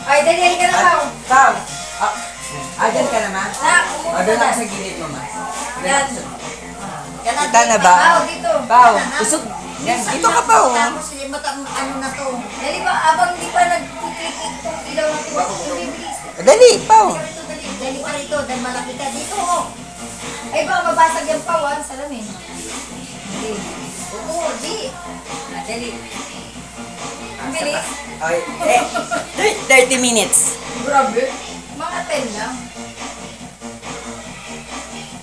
Ay, dali ka na, Pao. Pao. Dyan ka na, ma? Na, Doon ako sa gilid mo, ma. Yan. Kita na ba? Pao, dito. Pao, usog. Yan, dito ka, Pao. Tapos, ano na to. Dali ba, abang di pa nag-click itong ilaw na to. Bibilis. Dali, Pao. Dali ka rito, dahil malaki ka. Dito, oh. Ay, baka mabasag yung Pao, ah. Salamin. Hindi. Oo, di. Dali. Ang bilis. Okay, 30 minutes. Grabe. Mga 10 lang.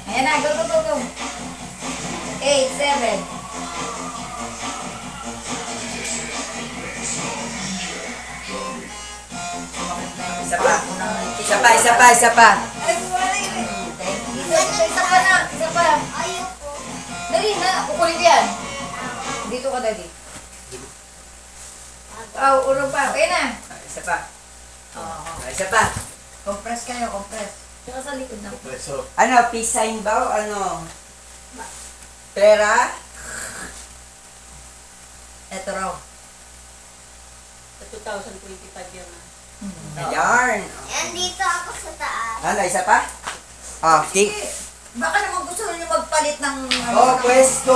Ayan na, go, go, go, go. 8, 7. Isa pa. Isa pa, isa pa, isa pa. Ay, wala yun. Isa pa na, isa pa. Ayoko. Dali na, kukunin ko yan. Dito ka, Daddy. Uno pa. Ayan na. Isa pa. Oo. Isa pa. Compress kayo, compress. Saka sa likod na. Ano, peace sign ba o ano? Pera? Ito raw. Sa 2025 yan. Ayan. Andito ako sa taas. Ano, isa pa? Okay. Baka naman gusto niyo magpalit ng... Pwesto.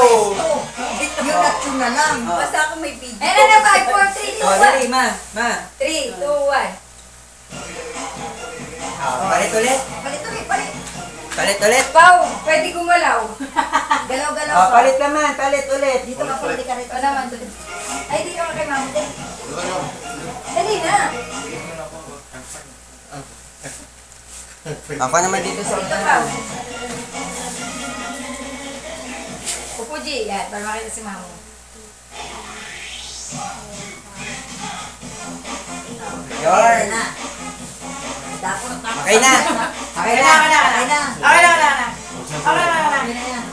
Yung action na lang. Basta ako may video. Ayan na, 5, 4, 3, 2, 1. Dali, ma. 3, 2, 1. Palit ulit. Palit ulit, palit. Palit ulit. Pao, pwede gumalaw. Galaw-galaw pa. Palit naman, palit ulit. Dito ka, pwede ka rito. Naman, doon. Ay, dito ka kay mama. Dali. Dali na. Ako naman dito sa Dito ka. Upo, G. Yan, para makita si mama. Yarn. na. Dapat na. Okay na. Okay na. Okay na. Okay na. Okay na yan.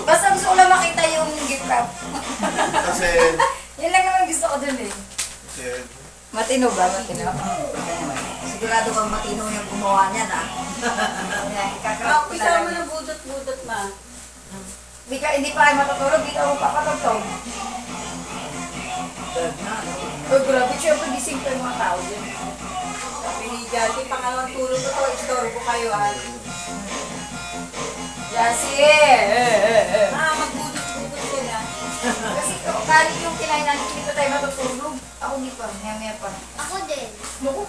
Basta gusto ko lang makita yung gift wrap. Kasi, Yan lang naman gusto ko dun eh. kasi, Matino ba? Matino? Sigurado kang matino yung gumawa niyan ah. Ikakrap ko Isa mo talaga. ng budot-budot, ma. Hindi pa kayo matutulog, dito ako papatugtog. Oh, grabe, syempre gising pa yung mga tao dyan. Sabi ni Jackie, pangalawang tulog ko to, istorbo kayo, ah. Jessie! Magbudot-budot ko na. Kasi kali yung kinain natin, hindi pa tayo matutulog. Ako hindi pa, maya-maya pa. Ako din. Naku,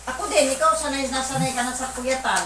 ako din, ikaw nasanay ka na sa puyatan.